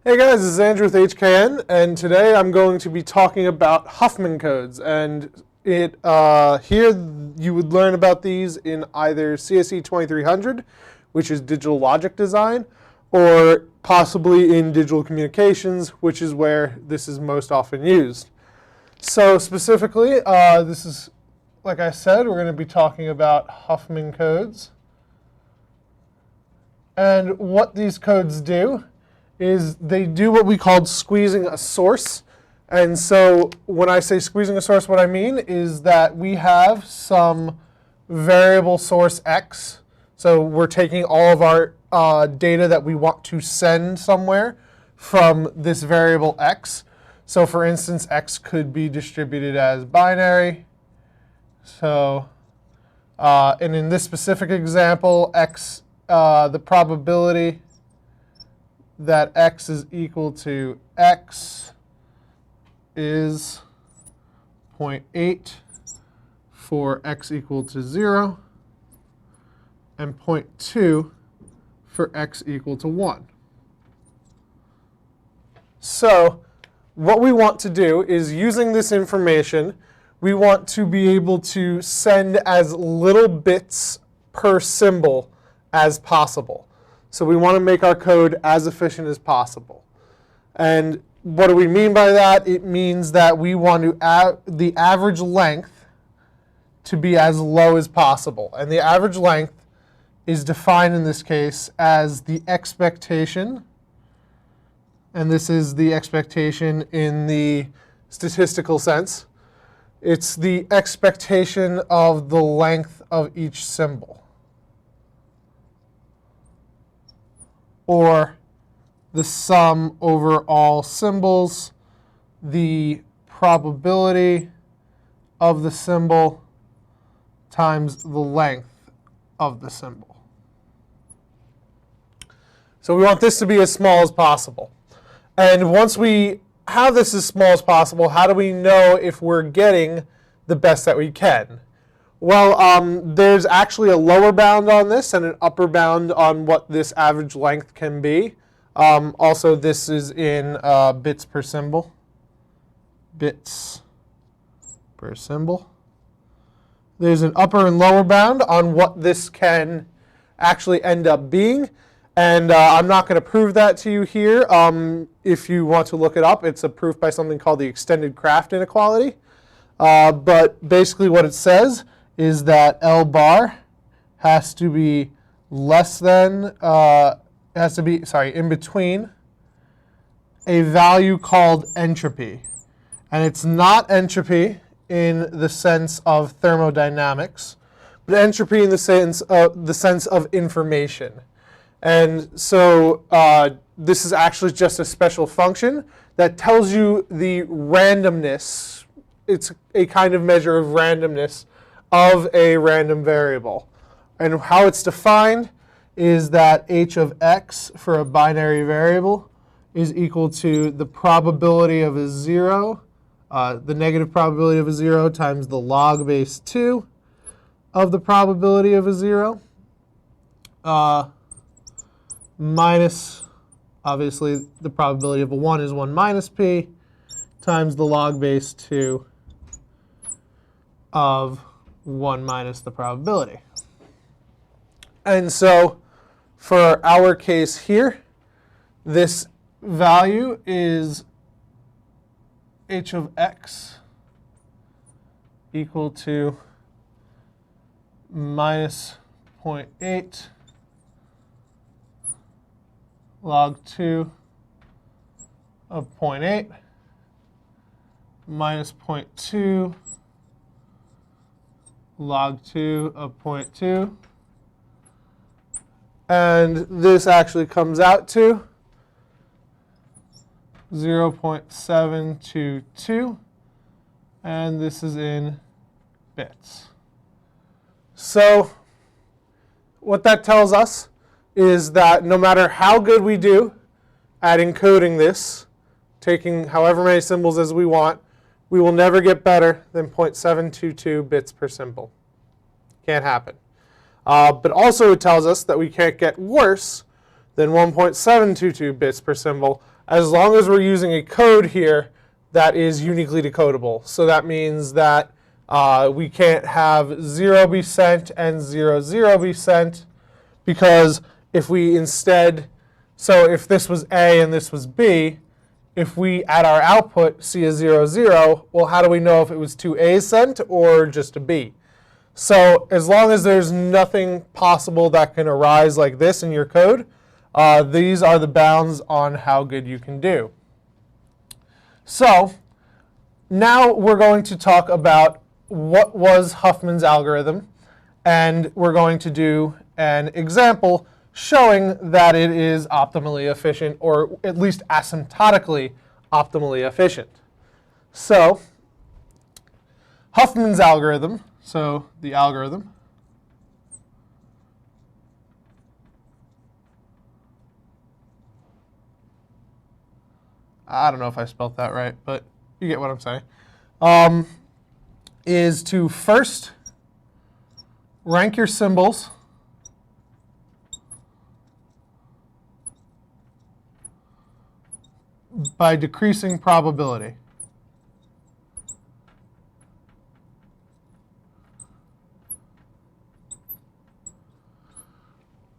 Hey guys, this is Andrew with HKN, and today I'm going to be talking about Huffman codes. And here you would learn about these in either CSE 2300, which is digital logic design, or possibly in digital communications, which is where this is most often used. So specifically, this is, like I said, we're going to be talking about Huffman codes. And what these codes do is they do what we call squeezing a source. And so when I say squeezing a source, what I mean is that we have some variable source x. So we're taking all of our data that we want to send somewhere from this variable x. So for instance, x could be distributed as binary. So, and in this specific example, x, the probability that x is equal to x is 0.8 for x equal to 0, and 0.2 for x equal to 1. So what we want to do is, using this information, we want to be able to send as little bits per symbol as possible. So we want to make our code as efficient as possible. And what do we mean by that? It means that we want the average length to be as low as possible. And the average length is defined in this case as the expectation. And this is the expectation in the statistical sense. It's the expectation of the length of each symbol, or the sum over all symbols, the probability of the symbol times the length of the symbol. So we want this to be as small as possible. And once we have this as small as possible, how do we know if we're getting the best that we can? Well, there's actually a lower bound on this and an upper bound on what this average length can be. Also, this is in bits per symbol. Bits per symbol. There's an upper and lower bound on what this can actually end up being. And I'm not going to prove that to you here. If you want to look it up, it's a proof by something called the extended Kraft inequality. But basically what it says is that L bar has to be less than, in between a value called entropy. And it's not entropy in the sense of thermodynamics, but entropy in the sense of information. And so this is actually just a special function that tells you the randomness. It's a kind of measure of randomness of a random variable. And how it's defined is that h of x for a binary variable is equal to the probability of a 0, the negative probability of a 0 times the log base 2 of the probability of a 0, minus, obviously, the probability of a 1 is 1 minus p, times the log base 2 of 1 minus the probability. And so for our case here, this value is h of x equal to minus 0.8 log 2 of 0.8 minus 0.2 log 2 of 0.2. And this actually comes out to 0.722. And this is in bits. So what that tells us is that no matter how good we do at encoding this, taking however many symbols as we want, we will never get better than 0.722 bits per symbol. Can't happen. But also it tells us that we can't get worse than 1.722 bits per symbol, as long as we're using a code here that is uniquely decodable. So that means that we can't have 0 be sent and 0, 0 be sent, because if we instead, so if this was A and this was B, if we at our output see a 0, 0, well, how do we know if it was two A's sent or just a B? So as long as there's nothing possible that can arise like this in your code, these are the bounds on how good you can do. So now we're going to talk about what was Huffman's algorithm, and we're going to do an example showing that it is optimally efficient, or at least asymptotically optimally efficient. So Huffman's algorithm, so the algorithm, I don't know if I spelled that right, but you get what I'm saying, is to first rank your symbols by decreasing probability.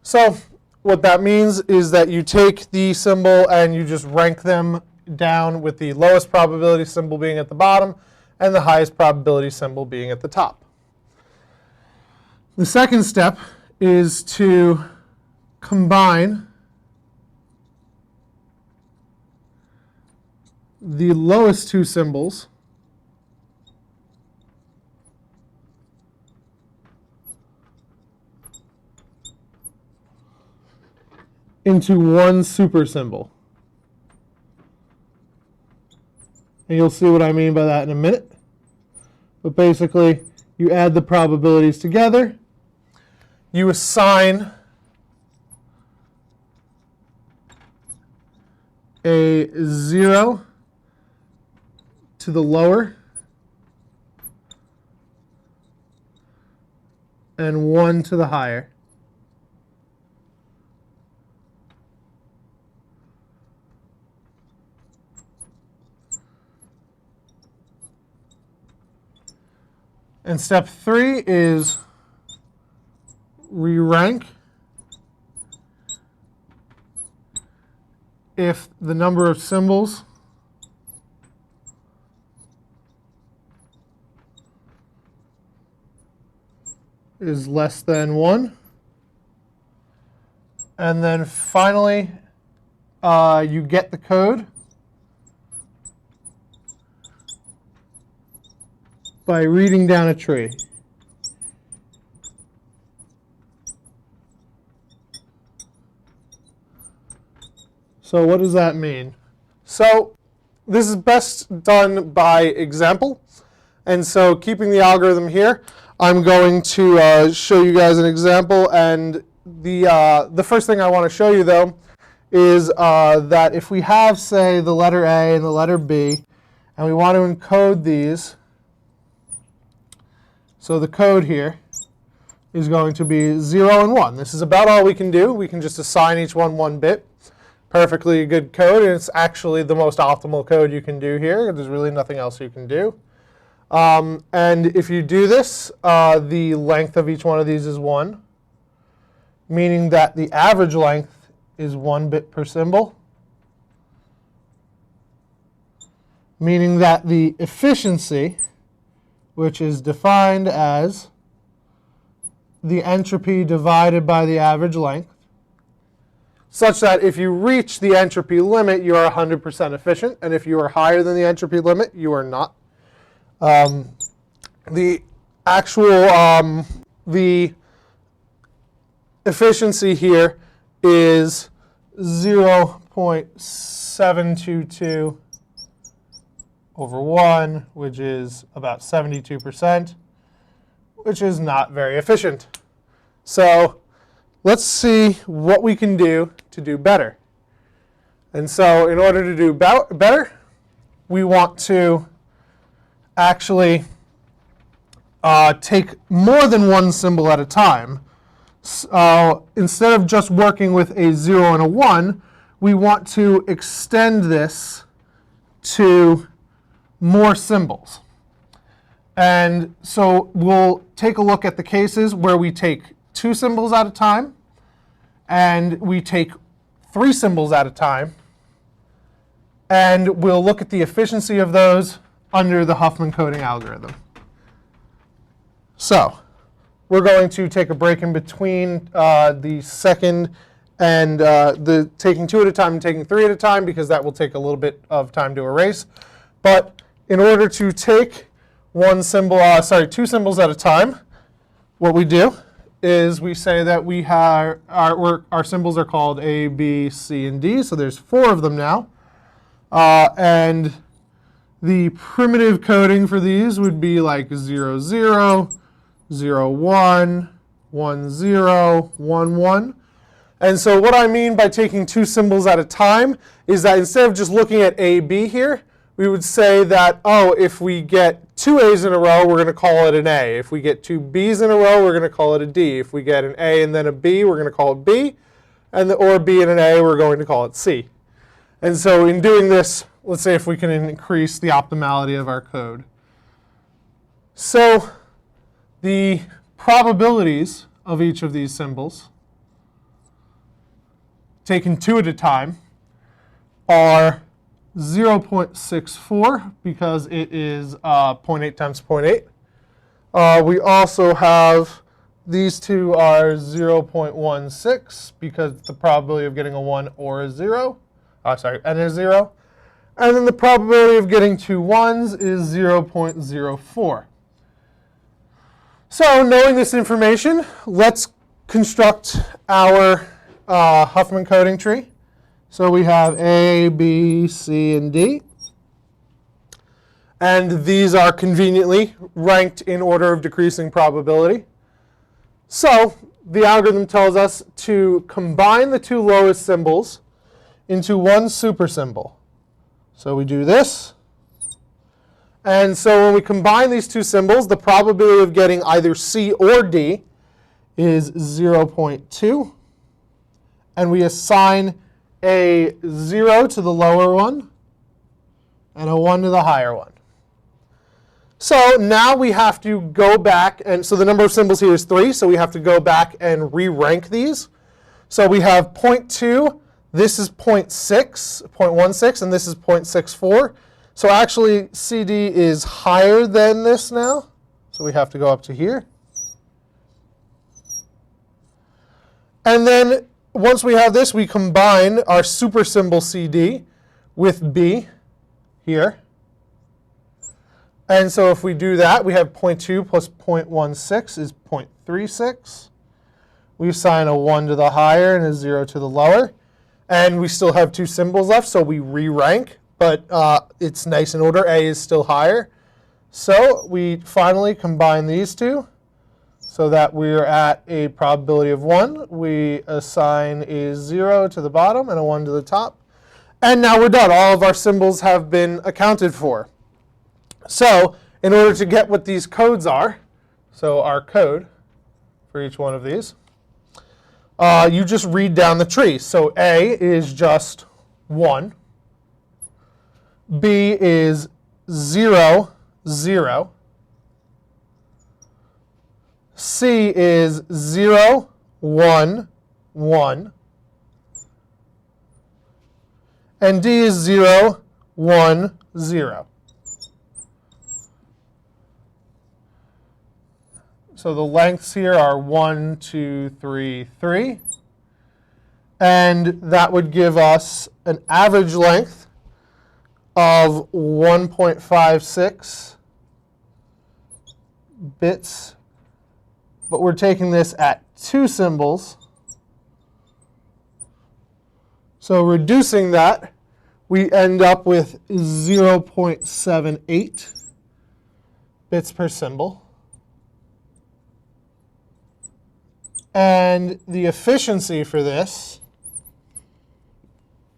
So what that means is that you take the symbol and you just rank them down, with the lowest probability symbol being at the bottom and the highest probability symbol being at the top. The second step is to combine the lowest two symbols into one super symbol. And you'll see what I mean by that in a minute. But basically, you add the probabilities together. You assign a 0 to the lower and 1 to the higher. And step 3 is re-rank if the number of symbols is less than 1. And then finally, you get the code by reading down a tree. So what does that mean? So this is best done by example. And so keeping the algorithm here, I'm going to show you guys an example. And the first thing I want to show you, though, is that if we have, say, the letter A and the letter B, and we want to encode these, so the code here is going to be 0 and 1. This is about all we can do. We can just assign each one 1 bit. Perfectly good code, and it's actually the most optimal code you can do here. There's really nothing else you can do. And if you do this, the length of each one of these is 1, meaning that the average length is 1 bit per symbol, meaning that the efficiency, which is defined as the entropy divided by the average length, such that if you reach the entropy limit, you are 100% efficient, and if you are higher than the entropy limit, you are not. The actual, the efficiency here is 0.722 over 1, which is about 72%, which is not very efficient. So let's see what we can do to do better. And so in order to do better, we want to actually take more than one symbol at a time. So instead of just working with a 0 and a 1, we want to extend this to more symbols. And so we'll take a look at the cases where we take 2 symbols at a time, and we take 3 symbols at a time, and we'll look at the efficiency of those under the Huffman coding algorithm. So we're going to take a break in between the second and the taking 2 at a time and taking 3 at a time, because that will take a little bit of time to erase. But in order to take 2 symbols at a time, what we do is we say that we have our symbols are called A, B, C, and D. So there's 4 of them now. And the primitive coding for these would be like 0, 0, 0, 1, 1, 0, 1, 1. And so what I mean by taking 2 symbols at a time is that instead of just looking at A, B here, we would say that, oh, if we get 2 A's in a row, we're going to call it an A. If we get 2 B's in a row, we're going to call it a D. If we get an A and then a B, we're going to call it B. Or a B and an A, we're going to call it C. And so in doing this, let's say if we can increase the optimality of our code. So the probabilities of each of these symbols, taken 2 at a time, are 0.64 because it is 0.8 times 0.8. We also have these 2 are 0.16 because the probability of getting a 1 or a 0, and a 0. And then the probability of getting 2 1s is 0.04. So knowing this information, let's construct our Huffman coding tree. So we have A, B, C, and D. And these are conveniently ranked in order of decreasing probability. So the algorithm tells us to combine the 2 lowest symbols into 1 super symbol. So we do this. And so when we combine these 2 symbols, the probability of getting either C or D is 0.2. And we assign a 0 to the lower one and a 1 to the higher one. So now we have to go back, and so the number of symbols here is 3, so we have to go back and re-rank these. So we have 0.2, this is 0.16, and this is 0.64. So actually CD is higher than this now, so we have to go up to here. And then once we have this, we combine our super symbol CD with B here. And so if we do that, we have 0.2 plus 0.16 is 0.36. We assign a 1 to the higher and a 0 to the lower. And we still have 2 symbols left, so we re-rank. But it's nice in order. A is still higher. So we finally combine these 2. So that we're at a probability of 1. We assign a 0 to the bottom and a 1 to the top. And now we're done. All of our symbols have been accounted for. So in order to get what these codes are, so our code for each one of these, you just read down the tree. So A is just 1. B is 0, 0. C is 0, 1, 1. And D is 0, 1, 0. So the lengths here are 1, 2, 3, 3. And that would give us an average length of 1.56 bits. But we're taking this at 2 symbols. So reducing that, we end up with 0.78 bits per symbol. And the efficiency for this,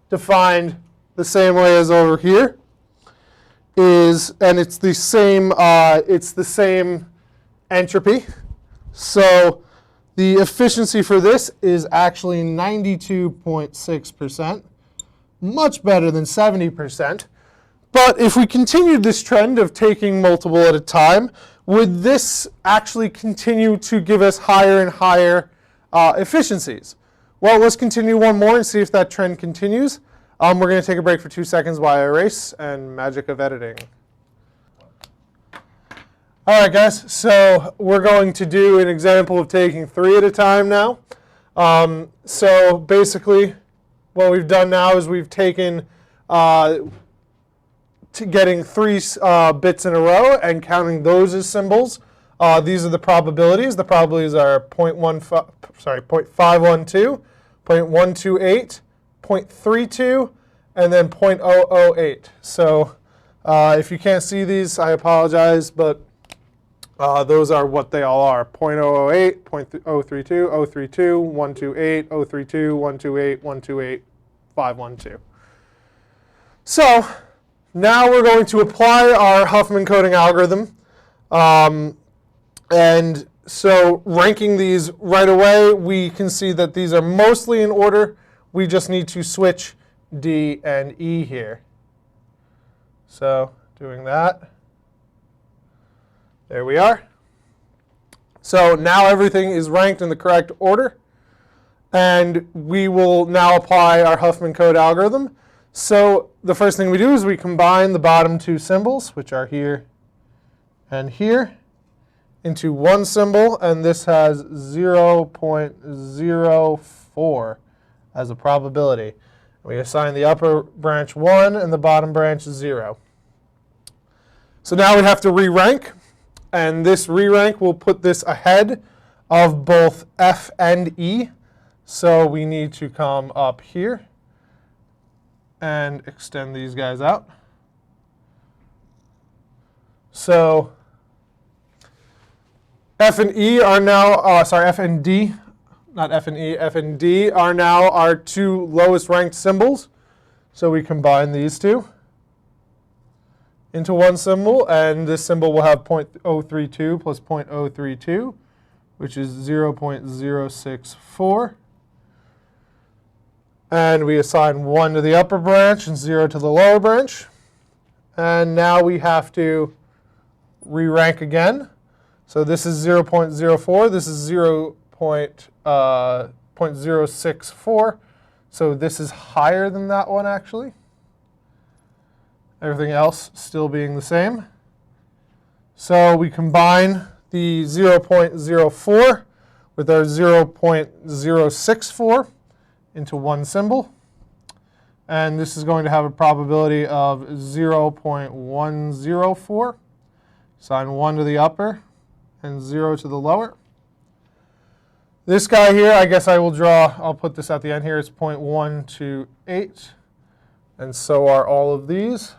defined the same way as over here, is, and it's the same entropy. So the efficiency for this is actually 92.6%, much better than 70%. But if we continued this trend of taking multiple at a time, would this actually continue to give us higher and higher efficiencies? Well, let's continue one more and see if that trend continues. We're going to take a break for 2 seconds while I erase, and magic of editing. All right, guys, so we're going to do an example of taking 3 at a time now. So basically, what we've done now is we've taken getting 3 bits in a row and counting those as symbols. These are the probabilities. The probabilities are 0.512, 0.128, 0.32, and then 0.008. So if you can't see these, I apologize, but those are what they all are: 0.008, 0.032, 032, 128, 032, 128, 128, 512. So now we're going to apply our Huffman coding algorithm. And so ranking these right away, we can see that these are mostly in order. We just need to switch D and E here. So doing that. There we are. So now everything is ranked in the correct order. And we will now apply our Huffman code algorithm. So the first thing we do is we combine the bottom 2 symbols, which are here and here, into one symbol. And this has 0.04 as a probability. We assign the upper branch 1 and the bottom branch 0. So now we have to re-rank. And this re-rank will put this ahead of both F and E. So we need to come up here and extend these guys out. So F and E are now, F and D, not F and E, F and D are now our 2 lowest ranked symbols. So we combine these 2 into one symbol, and this symbol will have 0.032 plus 0.032, which is 0.064. And we assign 1 to the upper branch and 0 to the lower branch. And now we have to re-rank again. So this is 0.04, this is 0.064. So this is higher than that one, actually. Everything else still being the same. So we combine the 0.04 with our 0.064 into one symbol. And this is going to have a probability of 0.104. Assign 1 to the upper and 0 to the lower. This guy here, I guess I'll put this at the end here, it's 0.128. And so are all of these.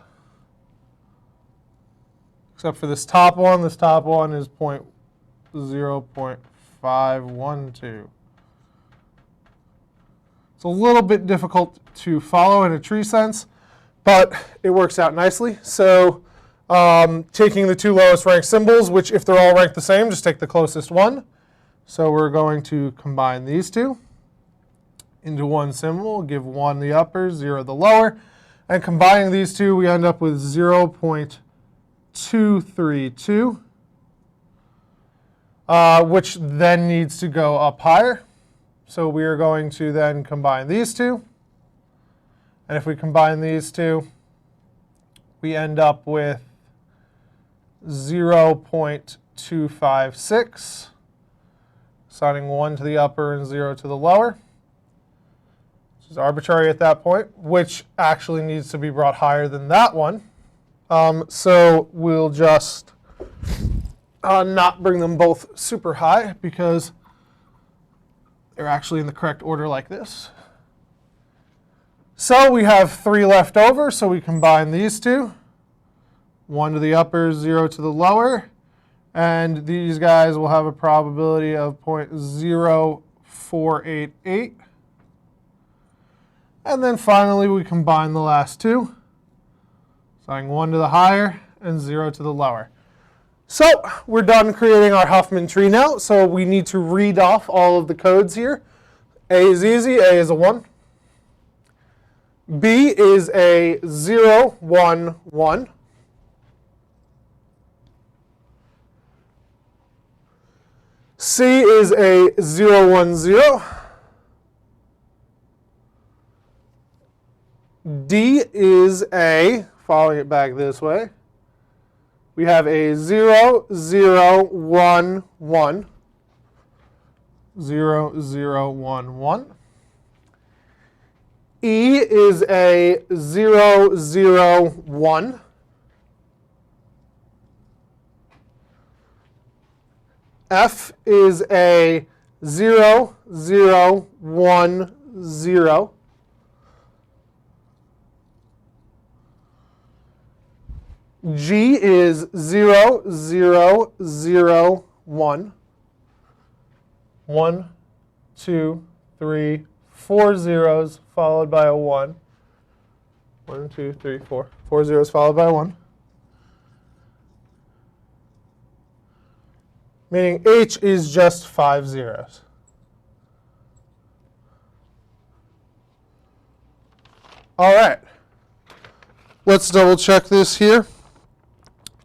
Except for this top one. This top one is 0.512. It's a little bit difficult to follow in a tree sense, but it works out nicely. So taking the 2 lowest ranked symbols, which if they're all ranked the same, just take the closest one. So we're going to combine these 2 into one symbol, give 1 the upper, 0 the lower. And combining these 2, we end up with 0.232, which then needs to go up higher. So we are going to then combine these 2. And if we combine these 2, we end up with 0.256, assigning 1 to the upper and 0 to the lower. This is arbitrary at that point, which actually needs to be brought higher than that one. So we'll just not bring them both super high because they're actually in the correct order like this. So we have 3 left over, so we combine these 2. 1 to the upper, 0 to the lower. And these guys will have a probability of 0.0488. And then finally, we combine the last 2. Assigning 1 to the higher and 0 to the lower. So we're done creating our Huffman tree now. So we need to read off all of the codes here. A is easy. A is a 1. B is a 0, 1, 1. C is a 0, 1, 0. D is a, following it back this way, we have a 0, 0, 1, 1. 0, 0, 1, 1. E is a 0, 0, 1. F is a 0, 0, 1, 0. G is 0, 0, 0, 1. 1, 2, 3, 4 zeros followed by a 1. 1, 2, 3, 4. 4 zeros followed by a 1. Meaning H is just 5 zeros. All right. Let's double check this here.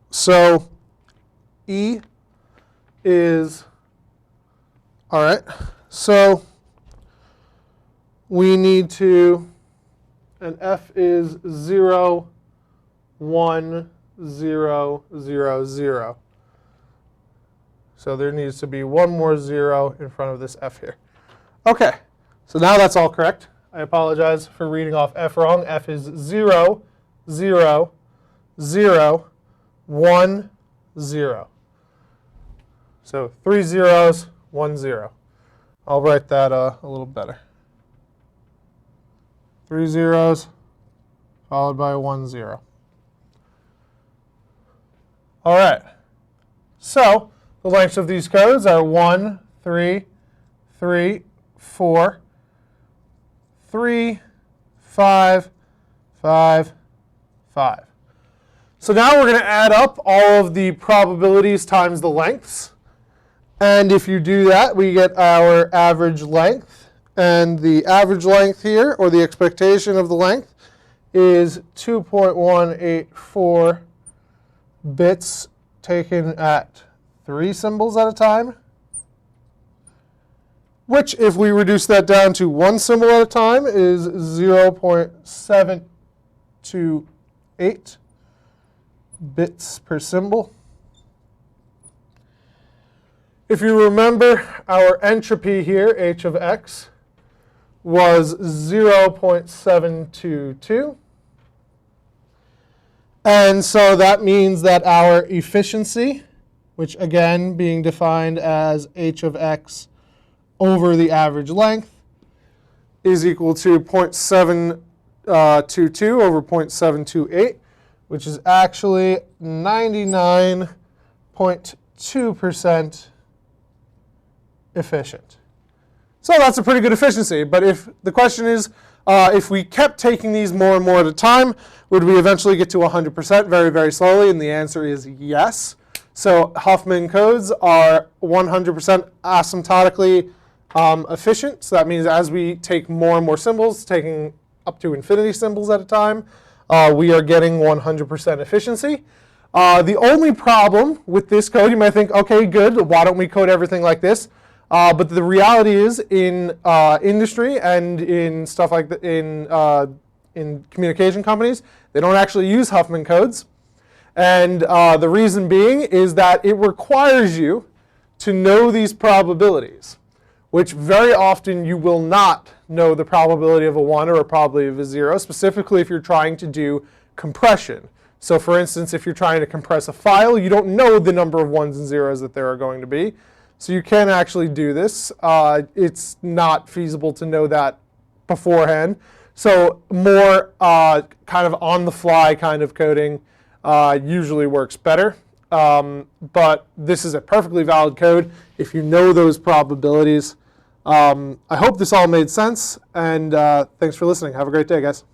So E is, all right, so we need to, and F is 0, 1, 0, 0, 0. So there needs to be one more 0 in front of this F here. Okay, so now that's all correct. I apologize for reading off F wrong. F is 0, 0, 0, 1, 0. So 3 zeros, 1 0. I'll write that a little better. 3 zeros followed by 1 0. All right. So the lengths of these codes are 1, 3, 3, 4, 3, 5, 5, 5. So now we're going to add up all of the probabilities times the lengths. And if you do that, we get our average length. And the average length here, or the expectation of the length, is 2.184 bits taken at 3 symbols at a time. Which, if we reduce that down to 1 symbol at a time, is 0.728 bits per symbol. If you remember, our entropy here, h of x, was 0.722. And so that means that our efficiency, which again being defined as h of x over the average length, is equal to 0.722 over 0.728, which is actually 99.2% efficient. So that's a pretty good efficiency. But if the question is, if we kept taking these more and more at a time, would we eventually get to 100% very, very slowly? And the answer is yes. So Huffman codes are 100% asymptotically efficient. So that means as we take more and more symbols, taking up to infinity symbols at a time, we are getting 100% efficiency. The only problem with this code, you might think, okay, good, why don't we code everything like this? But the reality is, in industry and in stuff like that, in communication companies, they don't actually use Huffman codes. And the reason being is that it requires you to know these probabilities, which very often you will not know the probability of a 1 or a probability of a 0, specifically if you're trying to do compression. So for instance, if you're trying to compress a file, you don't know the number of 1s and 0s that there are going to be. So you can't actually do this. It's not feasible to know that beforehand. So more kind of on-the-fly kind of coding usually works better. But this is a perfectly valid code if you know those probabilities. I hope this all made sense, and thanks for listening. Have a great day, guys.